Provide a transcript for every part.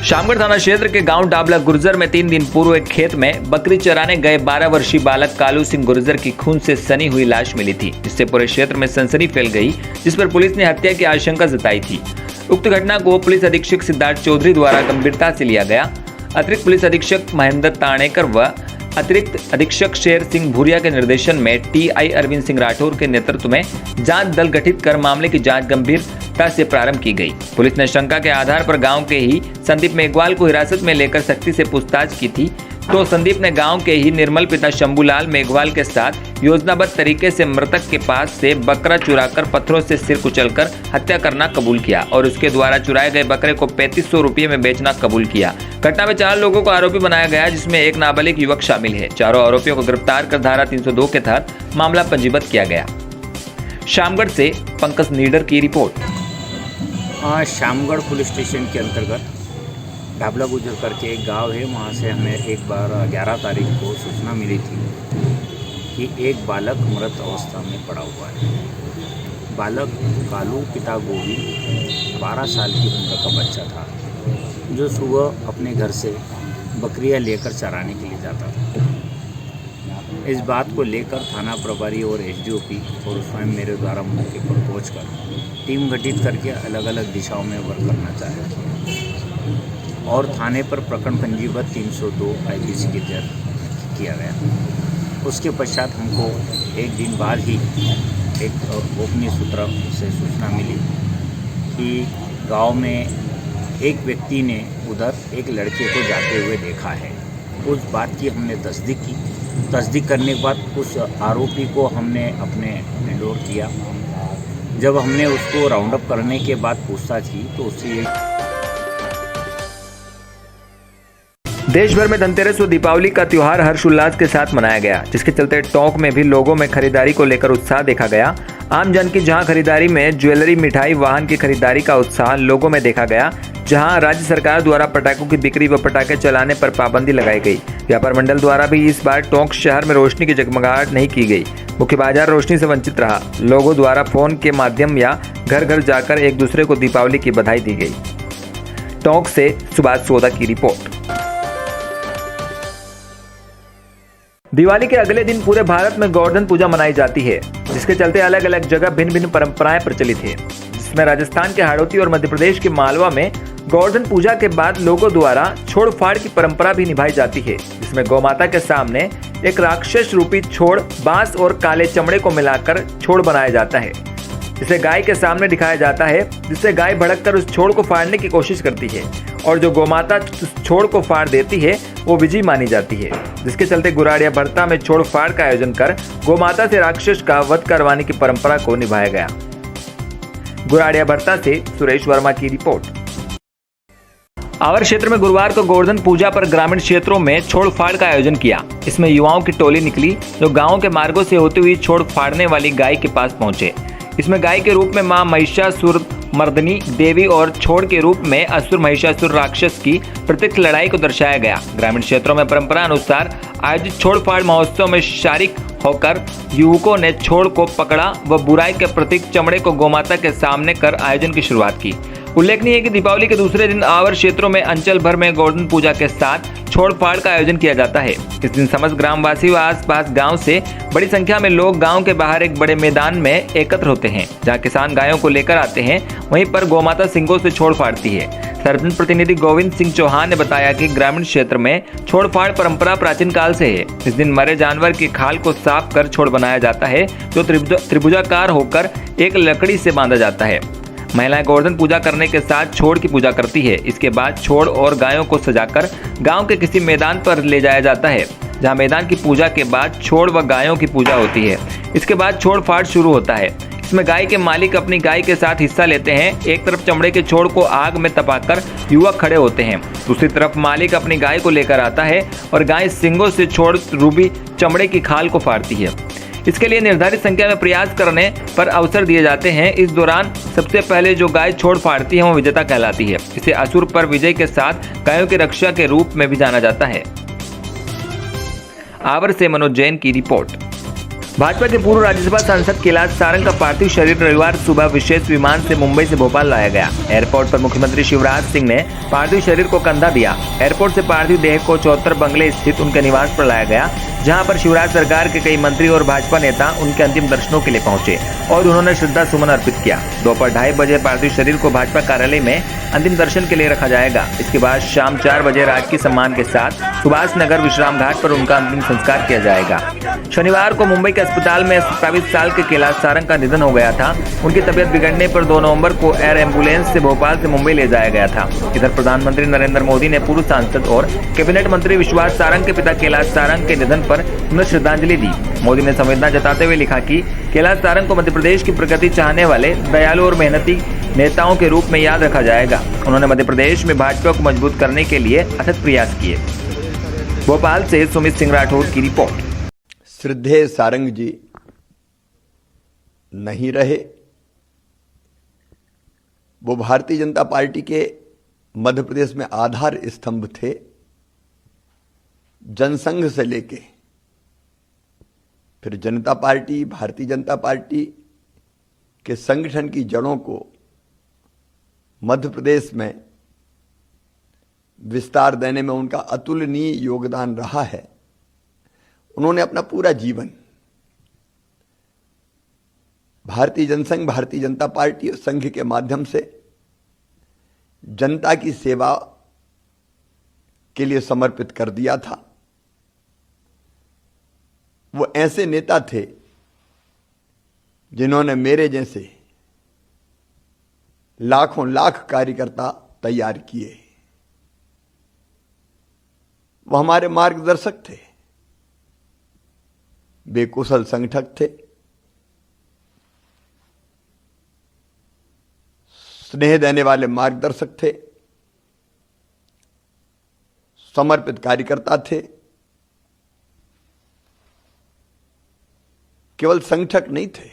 शामगढ़ थाना क्षेत्र के गांव डाबला गुर्जर में 3 दिन पूर्व एक खेत में बकरी चराने गए 12 वर्षीय बालक कालू सिंह गुर्जर की खून से सनी हुई लाश मिली थी, जिससे पूरे क्षेत्र में सनसनी फैल गई, जिस पर पुलिस ने हत्या की आशंका जताई थी। उक्त घटना को पुलिस अधीक्षक सिद्धार्थ चौधरी द्वारा गंभीरता से लिया गया। अतिरिक्त पुलिस अधीक्षक महेंद्र ताणेकर व अतिरिक्त अधीक्षक शेर सिंह भूरिया के निर्देशन में टीआई अरविंद सिंह राठौर के नेतृत्व में जांच दल गठित कर मामले की जांच गंभीरता से प्रारंभ की गई। पुलिस ने शंका के आधार पर गांव के ही संदीप मेघवाल को हिरासत में लेकर सख्ती से पूछताछ की थी, तो संदीप ने गांव के ही निर्मल पिता शंभूलाल मेघवाल के साथ योजनाबद्ध तरीके से मृतक के पास से बकरा चुराकर पत्थरों से सिर कुचलकर हत्या करना कबूल किया और उसके द्वारा चुराए गए बकरे को 3500 रुपये में बेचना कबूल किया। घटना में 4 लोगों को आरोपी बनाया गया, जिसमें एक नाबालिग युवक शामिल है। चारों आरोपियों को गिरफ्तार कर धारा 302 के तहत मामला पंजीबद्ध किया गया। शामगढ़ से पंकज नीडर की रिपोर्ट। शामगढ़ पुलिस स्टेशन के अंतर्गत डाबला गुजर करके एक गांव है, वहाँ से हमें एक बार 11 तारीख को सूचना मिली थी कि एक बालक मृत अवस्था में पड़ा हुआ है। बालक कालू पिता गोविंद 12 साल की उम्र का बच्चा था, जो सुबह अपने घर से बकरियां लेकर चराने के लिए जाता था। इस बात को लेकर थाना प्रभारी और एसडीओपी और स्वयं मेरे द्वारा मौके पर पहुंचकर टीम गठित करके अलग अलग दिशाओं में वर्क करना चाहा और थाने पर प्रकरण पंजीबद्ध 302 आईपीसी के तहत किया गया। उसके पश्चात हमको एक दिन बाद ही एक गोपनीय सूत्र से सूचना मिली कि गांव में एक व्यक्ति ने उधर एक लड़के को जाते हुए देखा है। उस बात की हमने तस्दीक की। तस्दीक करने के बाद उस आरोपी को हमने अपने हैंडओवर किया। जब हमने उसको राउंड अप करने के बाद पूछताछ की तो उससे देश भर में धनतेरस व दीपावली का त्योहार हर्षोल्लास के साथ मनाया गया, जिसके चलते टोंक में भी लोगों में खरीदारी को लेकर उत्साह देखा गया। आम जन की जहां खरीदारी में ज्वेलरी, मिठाई, वाहन की खरीदारी का उत्साह लोगों में देखा गया, जहां राज्य सरकार द्वारा पटाखों की बिक्री व पटाखे चलाने पर पाबंदी लगाई गई। व्यापार मंडल द्वारा भी इस बार टोंक शहर में रोशनी की जगमगाहट नहीं की गई। मुख्य बाजार रोशनी से वंचित रहा। लोगों द्वारा फोन के माध्यम या घर घर जाकर एक दूसरे को दीपावली की बधाई दी गई। टोंक से सुभाष सोदा की रिपोर्ट। दिवाली के अगले दिन पूरे भारत में गोवर्धन पूजा मनाई जाती है, जिसके चलते अलग अलग जगह भिन्न भिन्न परंपराएं प्रचलित है, जिसमें राजस्थान के हाड़ौती और मध्य प्रदेश के मालवा में गोवर्धन पूजा के बाद लोगों द्वारा छोड़ फाड़ की परंपरा भी निभाई जाती है, जिसमें गौमाता के सामने एक राक्षस रूपी छोड़, बांस और काले चमड़े को मिलाकर छोड़ बनाया जाता है। इसे गाय के सामने दिखाया जाता है, जिससे गाय भड़ककर उस छोड़ को फाड़ने की कोशिश करती है और जो गौमाता उस छोड़ को फाड़ देती है वो विजयी मानी जाती है, जिसके चलते गुराड़िया भरता में छोड़ फाड़ का आयोजन कर गौमाता से राक्षस का वध करवाने की परंपरा को निभाया गया। गुराड़िया भरता से सुरेश वर्मा की रिपोर्ट। आवर क्षेत्र में गुरुवार को गोवर्धन पूजा पर ग्रामीण क्षेत्रों में छोड़ फाड़ का आयोजन किया। इसमें युवाओं की टोली निकली, जो गाँव के मार्गों से होती हुई छोड़ फाड़ने वाली गाय के पास पहुंचे। इसमें गाय के रूप में मां महिषासुर मर्दनी देवी और छोड़ के रूप में असुर महिषासुर राक्षस की प्रत्यक्ष लड़ाई को दर्शाया गया। ग्रामीण क्षेत्रों में परंपरा अनुसार आयोजित छोड़ फाड़ महोत्सव में शारीक होकर युवकों ने छोड़ को पकड़ा व बुराई के प्रतीक चमड़े को गौमाता के सामने कर आयोजन की शुरुआत की। उल्लेखनीय है कि दीपावली के दूसरे दिन आवर क्षेत्रों में अंचल भर में गोवर्धन पूजा के साथ छोड़ फाड़ का आयोजन किया जाता है। इस दिन समस्त ग्रामवासी व आसपास गांव से बड़ी संख्या में लोग गांव के बाहर एक बड़े मैदान में एकत्र होते हैं, जहां किसान गायों को लेकर आते हैं। वहीं पर गौमाता सिंगों से छोड़ फाड़ती है। सरपंच प्रतिनिधि गोविंद सिंह चौहान ने बताया कि ग्रामीण क्षेत्र में छोड़ फाड़ परंपरा प्राचीन काल से है। इस दिन मरे जानवर की खाल को साफ कर छोड़ बनाया जाता है, जो त्रिभुजाकार होकर एक लकड़ी से बांधा जाता है। महिलाएं गोवर्धन पूजा करने के साथ छोड़ की पूजा करती है। इसके बाद छोड़ और गायों को सजाकर गांव के किसी मैदान पर ले जाया जाता है, जहां मैदान की पूजा के बाद छोड़ व गायों की पूजा होती है। इसके बाद छोड़ फाड़ शुरू होता है। इसमें गाय के मालिक अपनी गाय के साथ हिस्सा लेते हैं। एक तरफ चमड़े के छोड़ को आग में तपाकर युवक खड़े होते हैं, दूसरी तरफ मालिक अपनी गाय को लेकर आता है और गाय सिंगों से छोड़ रूबी चमड़े की खाल को फाड़ती है। इसके लिए निर्धारित संख्या में प्रयास करने पर अवसर दिए जाते हैं। इस दौरान सबसे पहले जो गाय छोड़ फाड़ती है वो विजेता कहलाती है। इसे असुर पर विजय के साथ गायों की रक्षा के रूप में भी जाना जाता है। आवर से मनोज जैन की रिपोर्ट। भाजपा के पूर्व राज्यसभा सांसद कैलाश सारंग का पार्थिव शरीर रविवार सुबह विशेष विमान से मुंबई से भोपाल लाया गया। एयरपोर्ट पर मुख्यमंत्री शिवराज सिंह ने पार्थिव शरीर को कंधा दिया। एयरपोर्ट से पार्थिव देह को 74 बंगले स्थित उनके निवास पर लाया गया, जहां पर शिवराज सरकार के कई मंत्री और भाजपा नेता उनके अंतिम दर्शनों के लिए पहुंचे और उन्होंने श्रद्धा सुमन अर्पित किया। दोपहर 2:30 बजे पार्थिव शरीर को भाजपा कार्यालय में अंतिम दर्शन के लिए रखा जाएगा। इसके बाद शाम 4 बजे राजकीय सम्मान के साथ सुभाष नगर विश्राम घाट पर उनका अंतिम संस्कार किया जाएगा। शनिवार को मुंबई के अस्पताल में 27 साल के कैलाश सारंग का निधन हो गया था। उनकी तबियत बिगड़ने पर 2 नवंबर को एयर एम्बुलेंस से भोपाल से मुंबई ले जाया गया था। इधर प्रधानमंत्री नरेंद्र मोदी ने पूर्व सांसद और कैबिनेट मंत्री विश्वास सारंग के पिता कैलाश सारंग के निधन पर उन्हें श्रद्धांजलि दी। मोदी ने संवेदना जताते हुए लिखा कि कैलाश सारंग को मध्य प्रदेश की प्रगति चाहने वाले दयालु और मेहनती नेताओं के रूप में याद रखा जाएगा। उन्होंने मध्य प्रदेश में भाजपा को मजबूत करने के लिए अथक प्रयास किए। भोपाल से सुमित सिंह राठौर की रिपोर्ट। श्रद्धेय सारंग जी नहीं रहे। वो भारतीय जनता पार्टी के मध्य प्रदेश में आधार स्तंभ थे। जनसंघ से लेके फिर जनता पार्टी, भारतीय जनता पार्टी के संगठन की जड़ों को मध्य प्रदेश में विस्तार देने में उनका अतुलनीय योगदान रहा है। उन्होंने अपना पूरा जीवन भारतीय जनसंघ, भारतीय जनता पार्टी और संघ के माध्यम से जनता की सेवा के लिए समर्पित कर दिया था। वो ऐसे नेता थे जिन्होंने मेरे जैसे लाखों लाख कार्यकर्ता तैयार किए। वो हमारे मार्गदर्शक थे, बेकुशल संगठक थे, स्नेह देने वाले मार्गदर्शक थे, समर्पित कार्यकर्ता थे। केवल संगठक नहीं थे,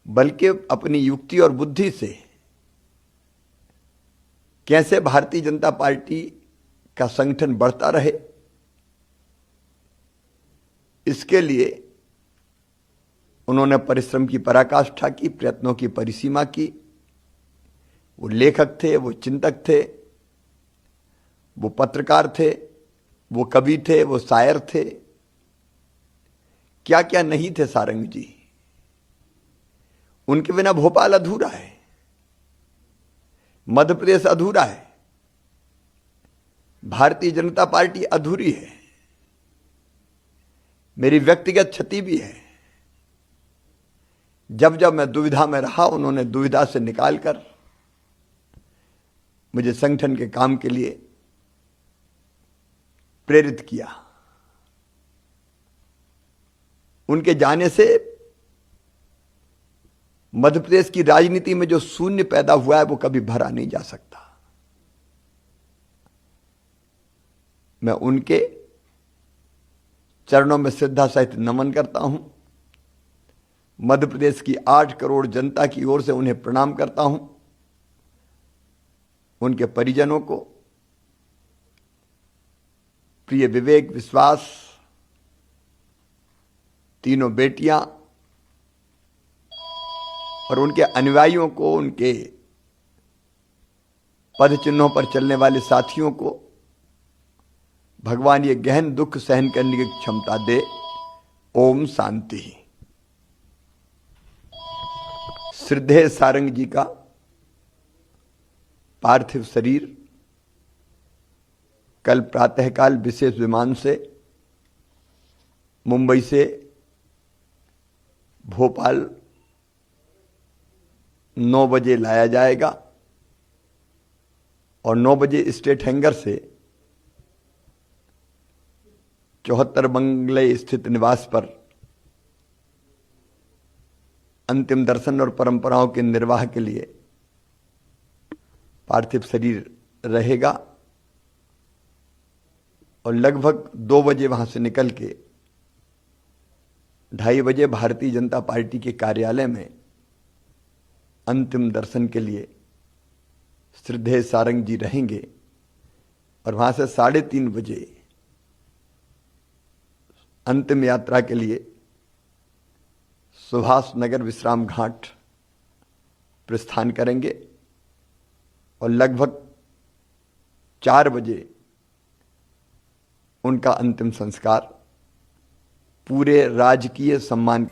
बल्कि अपनी युक्ति और बुद्धि से कैसे भारतीय जनता पार्टी का संगठन बढ़ता रहे, इसके लिए उन्होंने परिश्रम की पराकाष्ठा की, प्रयत्नों की परिसीमा की। वो लेखक थे, वो चिंतक थे, वो पत्रकार थे, वो कवि थे, वो शायर थे। क्या क्या नहीं थे सारंग जी। उनके बिना भोपाल अधूरा है, मध्य प्रदेश अधूरा है, भारतीय जनता पार्टी अधूरी है। मेरी व्यक्तिगत क्षति भी है। जब जब मैं दुविधा में रहा, उन्होंने दुविधा से निकालकर मुझे संगठन के काम के लिए प्रेरित किया। उनके जाने से मध्य प्रदेश की राजनीति में जो शून्य पैदा हुआ है वो कभी भरा नहीं जा सकता। मैं उनके चरणों में श्रद्धा सहित नमन करता हूं। मध्य प्रदेश की 8 करोड़ जनता की ओर से उन्हें प्रणाम करता हूं। उनके परिजनों को, प्रिय विवेक, विश्वास, तीनों बेटियां और उनके अनुयायियों को, उनके पद चिन्हों पर चलने वाले साथियों को भगवान ये गहन दुख सहन करने की क्षमता दे। ओम शांति। श्रद्धेय सारंग जी का पार्थिव शरीर कल प्रातःकाल विशेष विमान से मुंबई से भोपाल 9 बजे लाया जाएगा और 9 बजे स्टेट हैंगर से 74 बंगले स्थित निवास पर अंतिम दर्शन और परंपराओं के निर्वाह के लिए पार्थिव शरीर रहेगा और लगभग 2 बजे वहां से निकल के 2:30 बजे भारतीय जनता पार्टी के कार्यालय में अंतिम दर्शन के लिए श्रद्धेय सारंग जी रहेंगे और वहां से 3:30 बजे अंतिम यात्रा के लिए सुभाष नगर विश्राम घाट प्रस्थान करेंगे और लगभग 4 बजे उनका अंतिम संस्कार पूरे राजकीय सम्मान